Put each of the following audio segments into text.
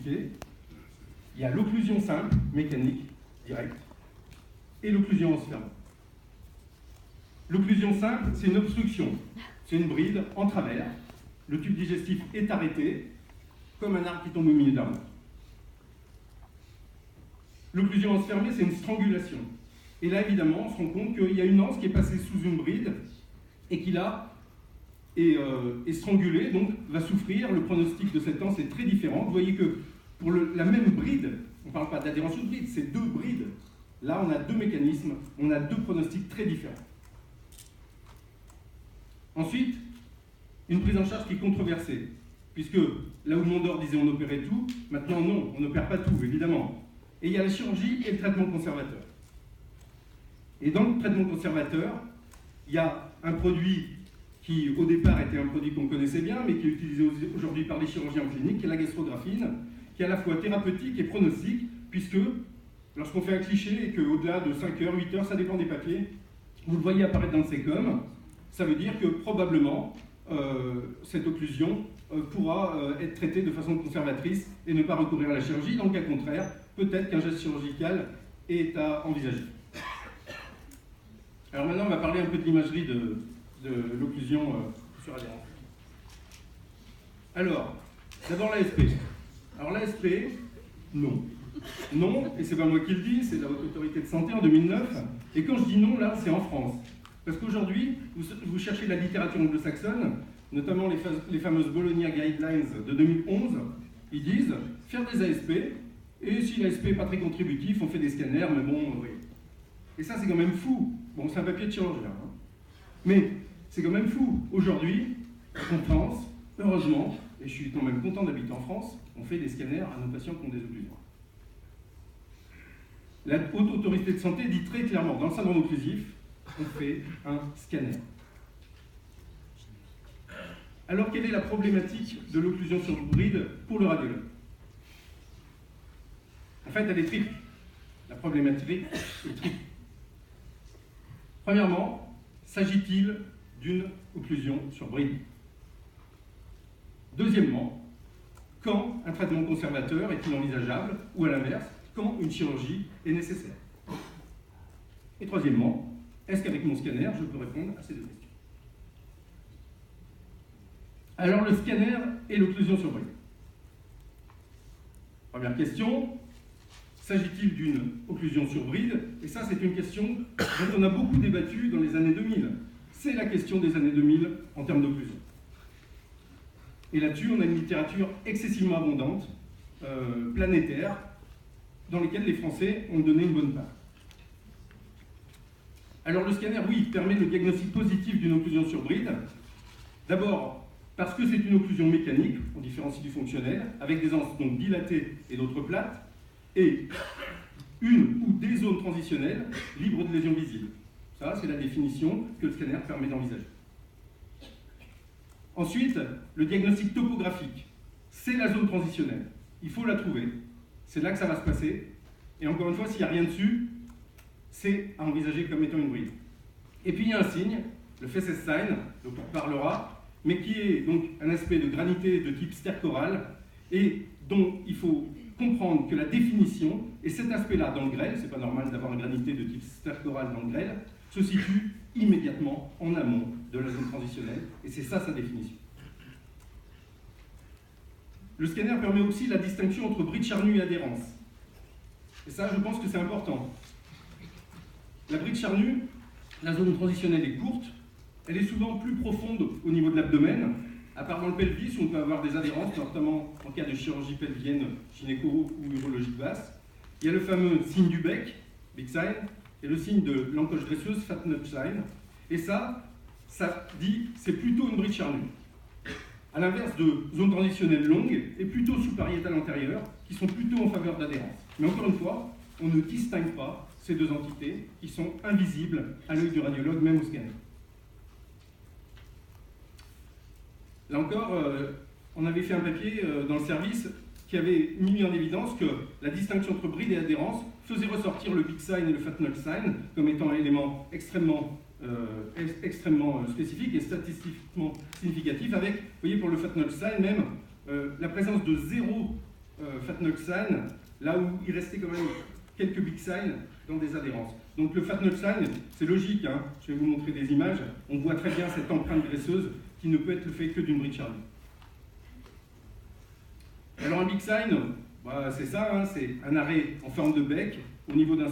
expliquer. Il y a l'occlusion simple, mécanique, directe, et l'occlusion os fermé. L'occlusion simple, c'est une obstruction. C'est une bride en travers. Le tube digestif est arrêté, comme un arbre qui tombe au milieu d'un arbre. L'occlusion os fermé, c'est une strangulation. Et là, évidemment, on se rend compte qu'il y a une anse qui est passée sous une bride et qui, là, est strangulée, donc va souffrir. Le pronostic de cette anse est très différent. Vous voyez que pour la même bride, on ne parle pas d'adhérence de bride, c'est deux brides. Là, on a deux mécanismes, on a deux pronostics très différents. Ensuite, une prise en charge qui est controversée, puisque là où Mondor disait on opérait tout, maintenant non, on n'opère pas tout, évidemment. Et il y a la chirurgie et le traitement conservateur. Et dans le traitement conservateur, il y a un produit qui, au départ, était un produit qu'on connaissait bien, mais qui est utilisé aujourd'hui par les chirurgiens cliniques, qui est la gastrographine, qui est à la fois thérapeutique et pronostique, puisque lorsqu'on fait un cliché et qu'au-delà de 5 heures, 8 heures, ça dépend des papiers, vous le voyez apparaître dans le sécom, ça veut dire que probablement cette occlusion pourra être traitée de façon conservatrice et ne pas recourir à la chirurgie. Dans le cas contraire, peut-être qu'un geste chirurgical est à envisager. Alors maintenant, on va parler un peu de l'imagerie de l'occlusion sur adhérence. Alors, d'abord l'ASP. Alors l'ASP, non. Non, et c'est pas moi qui le dis, c'est la Haute Autorité de Santé en 2009. Et quand je dis non, là, c'est en France. Parce qu'aujourd'hui, vous cherchez la littérature anglo-saxonne, notamment les fameuses Bologna Guidelines de 2011, ils disent faire des ASP, et si l'ASP n'est pas très contributif, on fait des scanners, mais bon, oui. Et ça, c'est quand même fou. Bon, c'est un papier de chirurgien, hein. Mais c'est quand même fou. Aujourd'hui, en France, heureusement, et je suis quand même content d'habiter en France, on fait des scanners à nos patients qui ont des occlusions. La Haute Autorité de Santé dit très clairement, dans le syndrome occlusif, on fait un scanner. Alors, quelle est la problématique de l'occlusion sur bride pour le radiologue? En fait, elle est triple. La problématique est triple. Premièrement, s'agit-il d'une occlusion sur bride? Deuxièmement, quand un traitement conservateur est-il envisageable? Ou à l'inverse, quand une chirurgie est nécessaire? Et troisièmement, est-ce qu'avec mon scanner, je peux répondre à ces deux questions? Alors, le scanner et l'occlusion sur bride. Première question, s'agit-il d'une occlusion sur bride? Et ça, c'est une question dont on a beaucoup débattu dans les années 2000. C'est la question des années 2000 en termes d'occlusion. Et là-dessus, on a une littérature excessivement abondante, planétaire, dans lesquelles les Français ont donné une bonne part. Alors le scanner, oui, permet le diagnostic positif d'une occlusion sur bride. D'abord, parce que c'est une occlusion mécanique, on différencie du fonctionnel, avec des anses donc dilatées et d'autres plates, et une ou des zones transitionnelles libres de lésions visibles. Ça, c'est la définition que le scanner permet d'envisager. Ensuite, le diagnostic topographique, c'est la zone transitionnelle. Il faut la trouver. C'est là que ça va se passer. Et encore une fois, s'il n'y a rien dessus, c'est à envisager comme étant une bride. Et puis il y a un signe, le Fesses sign, dont on parlera, mais qui est donc un aspect de granité de type stercoral, et dont il faut comprendre que la définition, et cet aspect-là dans le grêle, c'est pas normal d'avoir une granité de type stercoral dans le grêle, se situe immédiatement en amont de la zone transitionnelle, et c'est ça sa définition. Le scanner permet aussi la distinction entre bride charnue et adhérence. Et ça, je pense que c'est important. La bride charnue, la zone transitionnelle est courte, elle est souvent plus profonde au niveau de l'abdomen, à part dans le pelvis où on peut avoir des adhérences, notamment en cas de chirurgie pelvienne, gynéco ou urologique basse. Il y a le fameux signe du bec, big sign, et le signe de l'encoche dresseuse, fat nut sign. Et ça dit, c'est plutôt une bride charnue. À l'inverse de zones transitionnelles longues et plutôt sous-pariétales antérieures, qui sont plutôt en faveur d'adhérence. Mais encore une fois, on ne distingue pas ces deux entités qui sont invisibles à l'œil du radiologue, même au scanner. Là encore, on avait fait un papier dans le service qui avait mis en évidence que la distinction entre bride et adhérence faisait ressortir le big sign et le fat nut sign comme étant un élément extrêmement spécifique et statistiquement significatif avec, vous voyez, pour le fat nut sign même, la présence de 0 Fat Nut Sign, là où il restait quand même quelques Big Sign dans des adhérences. Donc le Fat Nut Sign, c'est logique, hein, je vais vous montrer des images, on voit très bien cette empreinte graisseuse qui ne peut être le fait que d'une brique charnue. Alors un Big Sign, bah, c'est ça, hein, c'est un arrêt en forme de bec au niveau d'un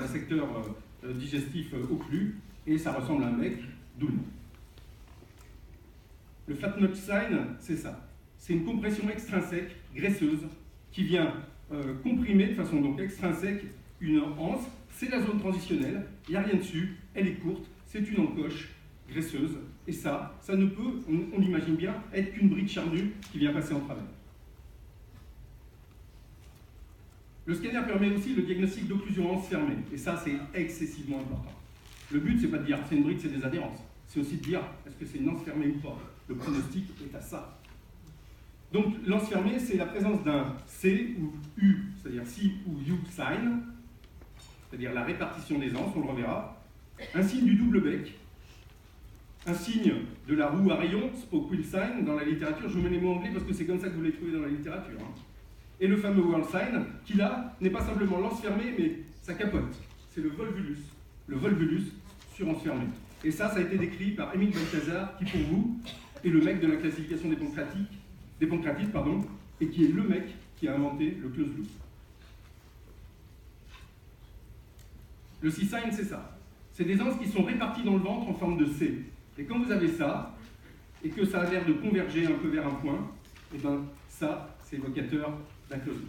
secteur digestif occlus, et ça ressemble à un bec, d'où le nom. Le Fat Nut Sign, c'est ça. C'est une compression extrinsèque, graisseuse, qui vient comprimer de façon donc extrinsèque une anse. C'est la zone transitionnelle, il n'y a rien dessus, elle est courte, c'est une encoche graisseuse, et ça ne peut, on l'imagine bien, être qu'une brique charnue qui vient passer en travers. Le scanner permet aussi le diagnostic d'occlusion anse fermée, et ça c'est excessivement important. Le but, c'est pas de dire c'est une brique, c'est des adhérences, c'est aussi de dire est-ce que c'est une anse fermée ou pas. Le pronostic est à ça. Donc l'anse fermée, c'est la présence d'un C ou U, c'est-à-dire C ou U sign, c'est-à-dire la répartition des anses, on le reverra, un signe du double bec, un signe de la roue à rayon, spoke wheel sign, dans la littérature, je vous mets les mots anglais parce que c'est comme ça que vous les trouvez dans la littérature, hein. Et le fameux whirl sign, qui là, n'est pas simplement l'anse fermée, mais ça capote. C'est le volvulus sur anse fermée. Et ça a été décrit par Émile Balthazar, qui pour vous est le mec de la classification des pancratites, et qui est le mec qui a inventé le close loop. Le C-sign, c'est ça. C'est des anses qui sont réparties dans le ventre en forme de C. Et quand vous avez ça, et que ça a l'air de converger un peu vers un point, et bien ça, c'est évocateur d'un close loop.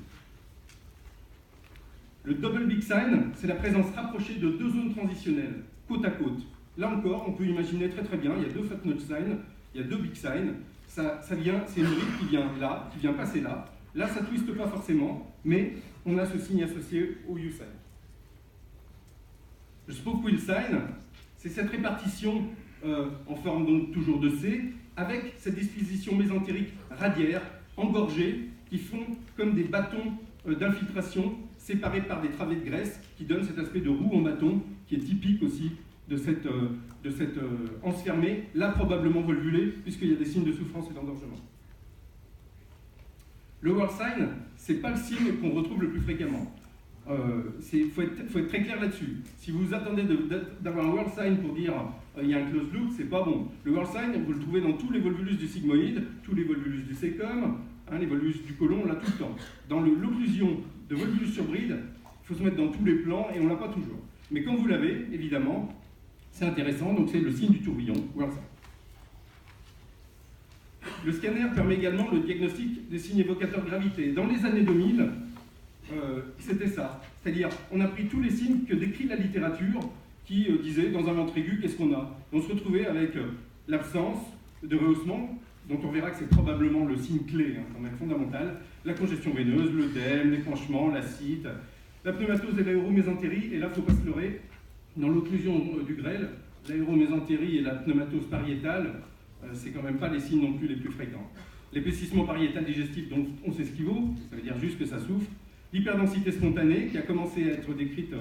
Le double big sign, c'est la présence rapprochée de deux zones transitionnelles, côte à côte. Là encore, on peut imaginer très très bien, il y a deux fat nut sign, il y a deux big sign. Ça vient, c'est une brique qui vient là, qui vient passer là. Là, ça ne twiste pas forcément, mais on a ce signe associé au U sign. Le spoke wheel sign, c'est cette répartition en forme donc toujours de C, avec cette disposition mésentérique radiaire, engorgée, qui font comme des bâtons d'infiltration séparés par des travées de graisse, qui donnent cet aspect de roue en bâton, qui est typique aussi de cette anse fermée, là probablement volvulée, puisqu'il y a des signes de souffrance et d'engorgement. Le whirl sign, ce n'est pas le signe qu'on retrouve le plus fréquemment. Faut être très clair là-dessus. Si vous attendez d'avoir un whirl sign pour dire il y a un close loop, c'est pas bon. Le whirl sign, vous le trouvez dans tous les volvulus du sigmoïde, tous les volvulus du sécum, les volvulus du côlon, là tout le temps. Dans l'occlusion de volvulus sur bride, il faut se mettre dans tous les plans et on ne l'a pas toujours. Mais quand vous l'avez, évidemment, c'est intéressant, donc c'est le signe du tourbillon, whirl sign. Le scanner permet également le diagnostic des signes évocateurs de gravité. Dans les années 2000, c'était ça. C'est-à-dire, on a pris tous les signes que décrit la littérature qui disait dans un ventre aigu, qu'est-ce qu'on a? On se retrouvait avec l'absence de rehaussement, dont on verra que c'est probablement le signe clé, quand même fondamental, la congestion veineuse, l'œdème, l'épanchement, l'acide, la pneumatose et l'aéromésentérie, et là, il ne faut pas se leurrer, dans l'occlusion du grêle, l'aéromésentérie et la pneumatose pariétale, c'est quand même pas les signes non plus les plus fréquents. L'épaississement pariétal digestif, donc on sait ce qu'il vaut, ça veut dire juste que ça souffre. L'hyperdensité spontanée, qui a commencé à être décrite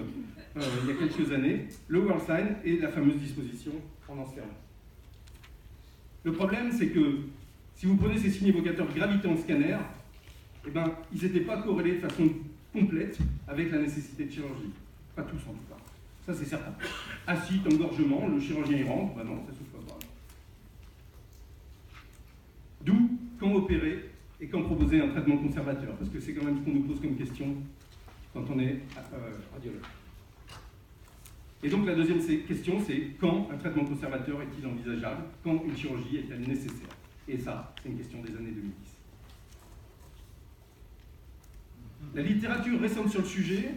il y a quelques années, le whirl sign et la fameuse disposition en anse fermée. Le problème, c'est que si vous prenez ces signes évocateurs de gravité en scanner, eh ben, ils n'étaient pas corrélés de façon complète avec la nécessité de chirurgie. Pas tous en tout cas. Ça, c'est certain. Acide, engorgement, le chirurgien y rentre, ben non, ça souffre pas. D'où, quand opérer et quand proposer un traitement conservateur, parce que c'est quand même ce qu'on nous pose comme question quand on est radiologue. Et donc la deuxième question, c'est quand un traitement conservateur est-il envisageable, quand une chirurgie est-elle nécessaire? Et ça, c'est une question des années 2010. La littérature récente sur le sujet,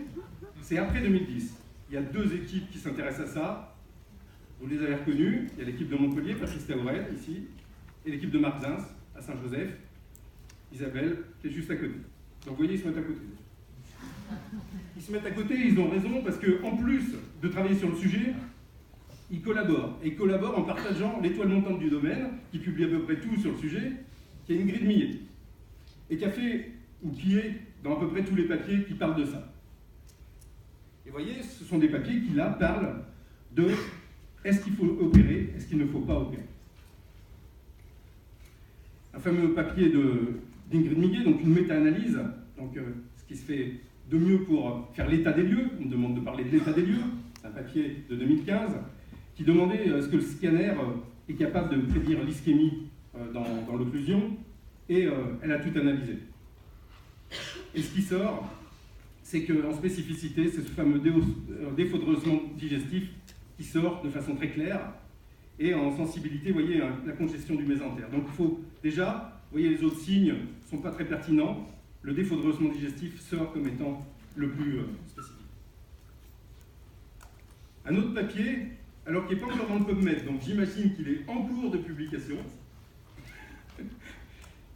c'est après 2010. Il y a deux équipes qui s'intéressent à ça. Vous les avez reconnues. Il y a l'équipe de Montpellier, Patrice Taourel, ici, et l'équipe de Marc Zins, à Saint-Joseph. Isabelle, qui est juste à côté. Donc vous voyez, ils se mettent à côté. Ils se mettent à côté, ils ont raison, parce qu'en plus de travailler sur le sujet, ils collaborent. Et ils collaborent en partageant l'étoile montante du domaine, qui publie à peu près tout sur le sujet, qui est Ingrid Millet. Et qui a fait, ou qui est dans à peu près tous les papiers qui parlent de ça. Et vous voyez, ce sont des papiers qui, là, parlent de est-ce qu'il faut opérer, est-ce qu'il ne faut pas opérer. Un fameux papier d'Ingrid Miguet, donc une méta-analyse, donc ce qui se fait de mieux pour faire l'état des lieux. On me demande de parler de l'état des lieux, c'est un papier de 2015, qui demandait est-ce que le scanner est capable de prédire l'ischémie dans l'occlusion, et elle a tout analysé. Et ce qui sort, c'est qu'en spécificité, c'est ce fameux défaut de rehaussement digestif qui sort de façon très claire, et en sensibilité, vous voyez, la congestion du mésentère. Donc il faut déjà, vous voyez, les autres signes ne sont pas très pertinents, le défaut de rehaussement digestif sort comme étant le plus spécifique. Un autre papier, alors qui n'est pas encore dans le PubMed, donc j'imagine qu'il est en cours de publication,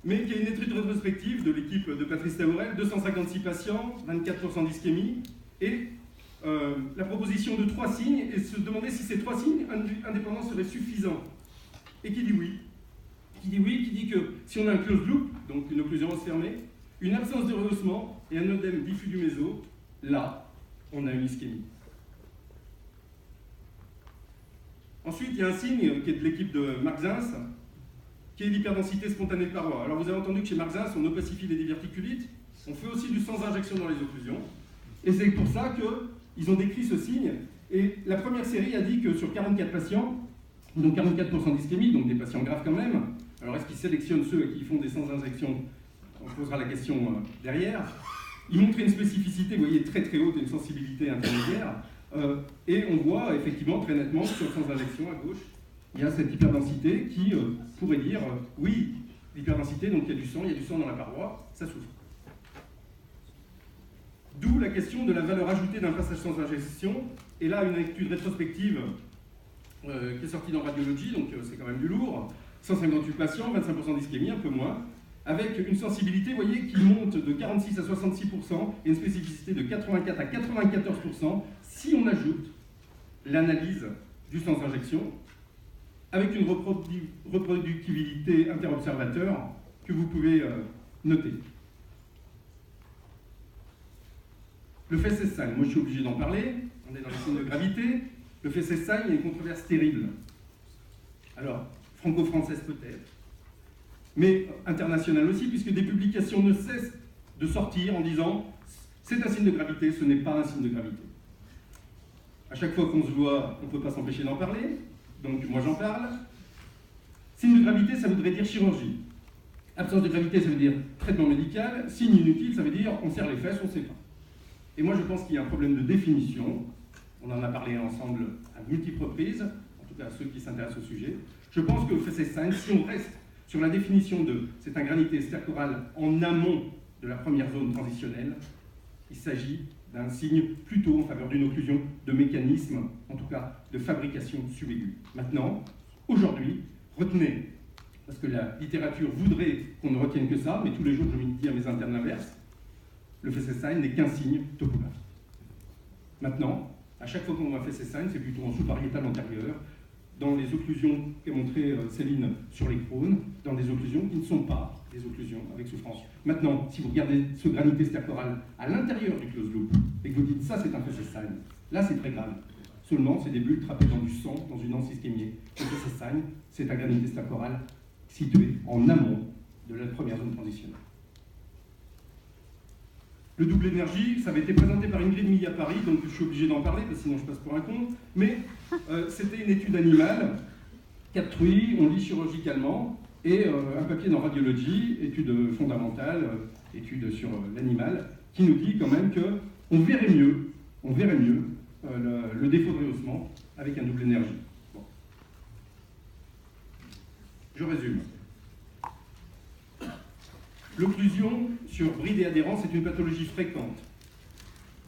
mais qui est une étude rétrospective de l'équipe de Patrice Taborel, 256 patients, 24% d'ischémie, et la proposition de 3 signes, et se demander si ces 3 signes indépendants seraient suffisants. Et qui dit oui. Qui dit oui, qui dit que si on a un closed loop, donc une occlusion fermée, une absence de rehaussement et un œdème diffus du méso, là, on a une ischémie. Ensuite, il y a un signe qui est de l'équipe de Marc Zins, qui est l'hyperdensité spontanée de paroi. Alors vous avez entendu que chez Marc Zins, on opacifie les diverticulites, on fait aussi du sans-injection dans les occlusions, et c'est pour ça qu'ils ont décrit ce signe, et la première série a dit que sur 44 patients, donc 44% d'ischémie, donc des patients graves quand même, alors est-ce qu'ils sélectionnent ceux qui font des sans-injection? On se posera la question derrière. Ils montraient une spécificité, vous voyez, très très haute et une sensibilité intermédiaire, et on voit effectivement très nettement sur sans-injection à gauche, il y a cette hyperdensité qui pourrait dire, oui, l'hyperdensité, donc il y a du sang dans la paroi, ça souffre. D'où la question de la valeur ajoutée d'un passage sans injection, et là une étude rétrospective qui est sortie dans Radiologie, donc c'est quand même du lourd, 158 patients, 25% d'ischémie, un peu moins, avec une sensibilité, vous voyez, qui monte de 46 à 66% et une spécificité de 84 à 94% si on ajoute l'analyse du sans-injection, avec une reproductibilité interobservateur que vous pouvez noter. Le Fesses sign, moi je suis obligé d'en parler, on est dans les signes de gravité. Le Fesses sign, il y a une controverse terrible. Alors, franco-française peut-être, mais internationale aussi, puisque des publications ne cessent de sortir en disant c'est un signe de gravité, ce n'est pas un signe de gravité. À chaque fois qu'on se voit, on ne peut pas s'empêcher d'en parler, donc moi j'en parle. Signe de gravité, ça voudrait dire chirurgie. Absence de gravité, ça veut dire traitement médical. Signe inutile, ça veut dire on serre les fesses, on ne sait pas. Et moi je pense qu'il y a un problème de définition. On en a parlé ensemble à multiples reprises, en tout cas ceux qui s'intéressent au sujet. Je pense que Fesses sign, si on reste sur la définition de c'est un granité stercoral en amont de la première zone transitionnelle, il s'agit d'un signe plutôt en faveur d'une occlusion de mécanisme, en tout cas de fabrication subaiguë. Maintenant, aujourd'hui, retenez, parce que la littérature voudrait qu'on ne retienne que ça, mais tous les jours je dis à mes internes l'inverse, le Fesses sign n'est qu'un signe topographique. Maintenant, à chaque fois qu'on voit un Fesses sign, c'est plutôt en sous-pariétal antérieur, dans les occlusions qu'a montré Céline sur les Crohn, dans des occlusions qui ne sont pas des occlusions avec souffrance. Maintenant, si vous regardez ce granité stercoral à l'intérieur du close loop, et que vous dites ça c'est un Fesses sign, là c'est très grave. Seulement, c'est des bulles trappées dans du sang, dans une anse ischémiée. Le Fesses sign, c'est un granité stercoral situé en amont de la première zone transitionnelle. Le double énergie, ça avait été présenté par Ingrid Miguet à Paris, donc je suis obligé d'en parler, parce que sinon je passe pour un con. Mais c'était une étude animale, 4 truies, on lit chirurgicalement, et un papier dans Radiologie, étude fondamentale, étude sur l'animal, qui nous dit quand même qu'on verrait mieux, le défaut de rehaussement avec un double énergie. Bon. Je résume. L'occlusion sur bride et adhérence est une pathologie fréquente.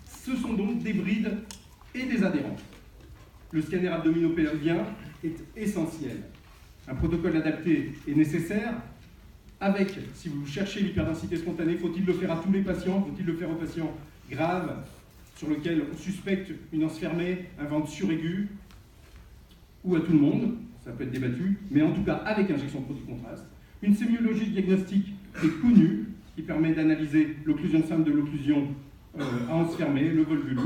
Ce sont donc des brides et des adhérents. Le scanner abdominopelvien est essentiel. Un protocole adapté est nécessaire. Avec, si vous cherchez l'hyperdensité spontanée, faut-il le faire à tous les patients? Faut-il le faire aux patients graves sur lesquels on suspecte une anse fermée, un ventre suraigu, ou à tout le monde? Ça peut être débattu, mais en tout cas avec injection de produit contraste. Une sémiologie diagnostique est connue, qui permet d'analyser l'occlusion simple de l'occlusion à anse fermée, le volvulus.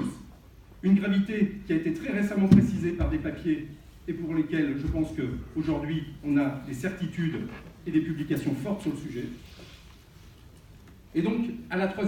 Une gravité qui a été très récemment précisée par des papiers et pour lesquels je pense qu'aujourd'hui on a des certitudes et des publications fortes sur le sujet. Et donc, à la troisième